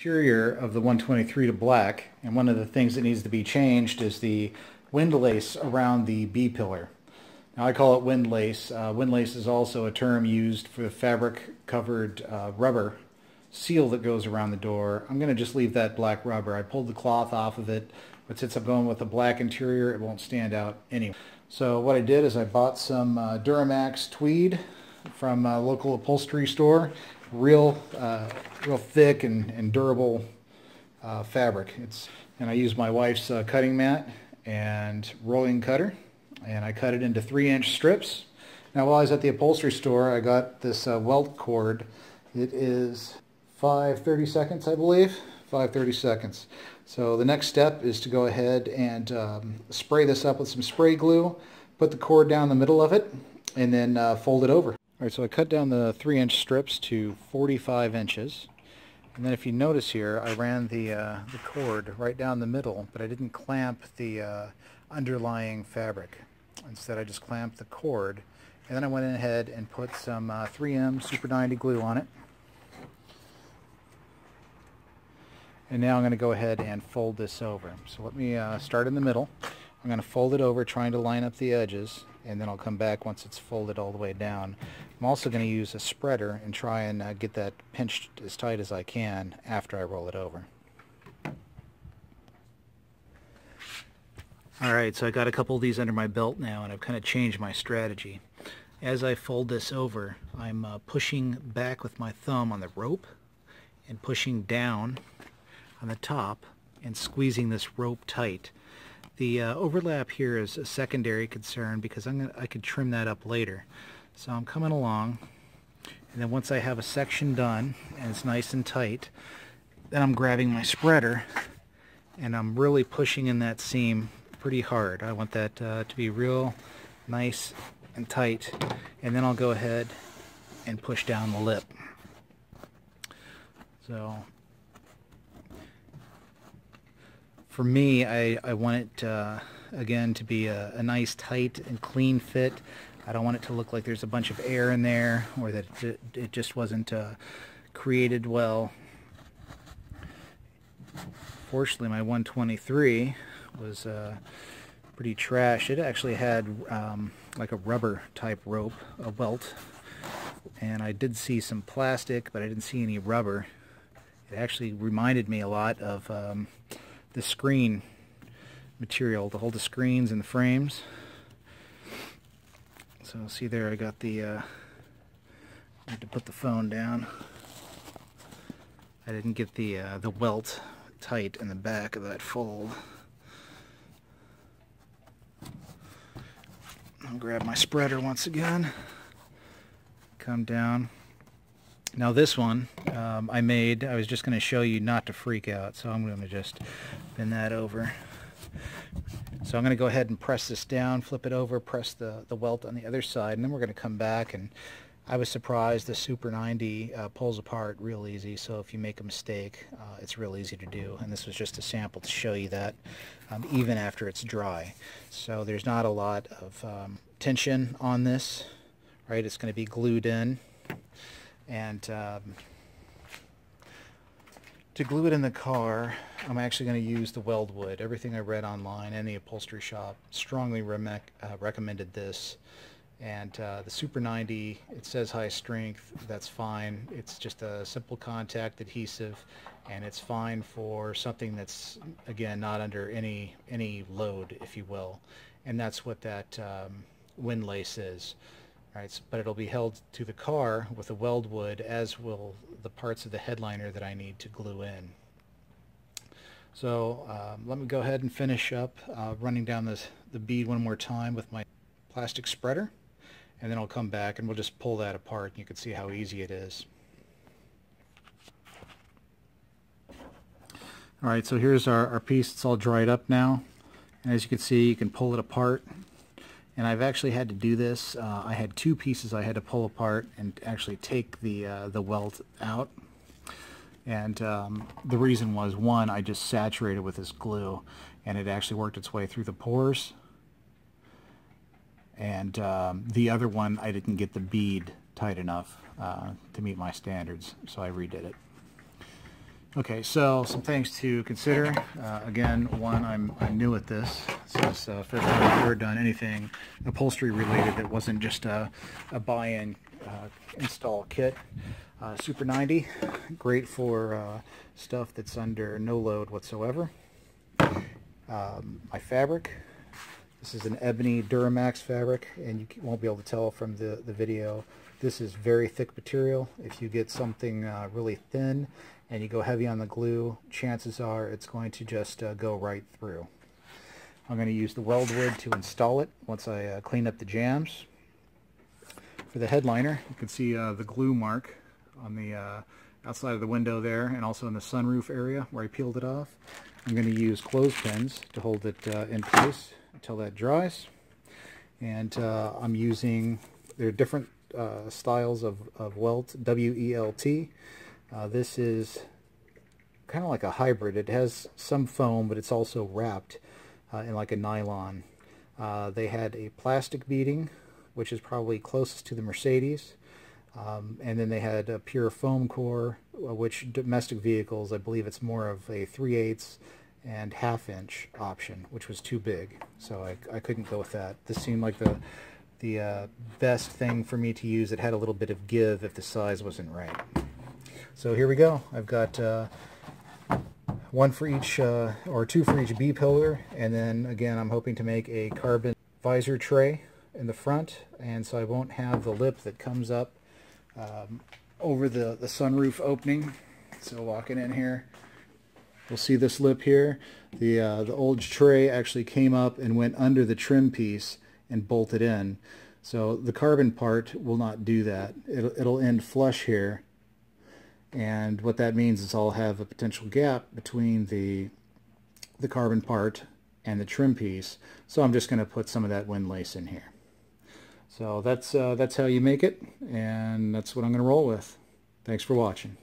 Interior of the 123 to black, and one of the things that needs to be changed is the windlace around the B-pillar. Now I call it windlace. Windlace is also a term used for the fabric-covered rubber seal that goes around the door. I'm going to just leave that black rubber. I pulled the cloth off of it, but since I'm going with a black interior, it won't stand out anyway. So what I did is I bought some Duramax tweed from a local upholstery store. Real thick and durable fabric. And I used my wife's cutting mat and rolling cutter, and I cut it into 3-inch strips. Now while I was at the upholstery store, I got this welt cord. It is 5/32, I believe. 5/32. So the next step is to go ahead and spray this up with some spray glue, put the cord down the middle of it, and then fold it over. Alright, so I cut down the 3-inch strips to 45 inches. And then if you notice here, I ran the cord right down the middle, but I didn't clamp the underlying fabric. Instead, I just clamped the cord. And then I went ahead and put some 3M Super 90 glue on it. And now I'm going to go ahead and fold this over. So let me start in the middle. I'm going to fold it over, trying to line up the edges, and then I'll come back once it's folded all the way down. I'm also going to use a spreader and try and get that pinched as tight as I can after I roll it over. Alright, so I got a couple of these under my belt now, and I've kind of changed my strategy. As I fold this over, I'm pushing back with my thumb on the rope and pushing down on the top and squeezing this rope tight. The overlap here is a secondary concern because I could trim that up later. So I'm coming along, and then once I have a section done and it's nice and tight, then I'm grabbing my spreader and I'm really pushing in that seam pretty hard. I want that to be real nice and tight, and then I'll go ahead and push down the lip. So for me, I want it again to be a nice tight and clean fit. I don't want it to look like there's a bunch of air in there, or that it just wasn't created well. Fortunately, my 123 was pretty trash. It actually had like a rubber type rope, a welt, and I did see some plastic, but I didn't see any rubber. It actually reminded me a lot of the screen material to hold the screens and the frames. So see there, I got the I had to put the phone down. I didn't get the welt tight in the back of that fold. I'll grab my spreader once again, come down. Now this one I was just going to show you not to freak out, so I'm going to just bend that over. So I'm going to go ahead and press this down, flip it over, press the welt on the other side, and then we're going to come back. And I was surprised the Super 90 pulls apart real easy, so if you make a mistake, it's real easy to do. And this was just a sample to show you that even after it's dry. So there's not a lot of tension on this, right? It's going to be glued in. And to glue it in the car, I'm actually going to use the weldwood. Everything I read online and the upholstery shop strongly recommended this. And the Super 90, it says high strength. That's fine. It's just a simple contact adhesive, and it's fine for something that's, again, not under any load, if you will. And that's what that windlace is. Right, but it'll be held to the car with a weldwood, as will the parts of the headliner that I need to glue in. So let me go ahead and finish up running down the bead one more time with my plastic spreader, and then I'll come back and we'll just pull that apart, and you can see how easy it is. Alright, so here's our piece. It's all dried up now, and as you can see, you can pull it apart. And I've actually had to do this. I had two pieces I had to pull apart and actually take the welt out. And the reason was, one, I just saturated with this glue, and it actually worked its way through the pores. And the other one, I didn't get the bead tight enough to meet my standards, so I redid it. Okay, so some things to consider. Again, one, I'm new at this. So this first time I've ever done anything upholstery related that wasn't just a buy-in install kit. Super 90, great for stuff that's under no load whatsoever. My fabric, this is an ebony Duramax fabric, and you won't be able to tell from the video. This is very thick material. If you get something really thin and you go heavy on the glue, chances are it's going to just go right through. I'm going to use the weldwood to install it once I clean up the jams. For the headliner, you can see the glue mark on the outside of the window there, and also in the sunroof area where I peeled it off. I'm going to use clothespins to hold it in place until that dries. And I'm using, there are different styles of welt, W-E-L-T. This is kind of like a hybrid. It has some foam, but it's also wrapped in like a nylon. They had a plastic beading, which is probably closest to the Mercedes. And then they had a pure foam core, which domestic vehicles, I believe it's more of a 3/8 and 1/2 inch option, which was too big. So I couldn't go with that. This seemed like the best thing for me to use. It had a little bit of give if the size wasn't right. So here we go. I've got one for each, or two for each B-pillar, and then again I'm hoping to make a carbon visor tray in the front, and so I won't have the lip that comes up over the sunroof opening. So walking in here, you'll see this lip here. The old tray actually came up and went under the trim piece and bolted in. So the carbon part will not do that. It'll end flush here, and what that means is I'll have a potential gap between the carbon part and the trim piece. So I'm just going to put some of that windlace in here. So that's how you make it, and that's what I'm going to roll with. Thanks for watching.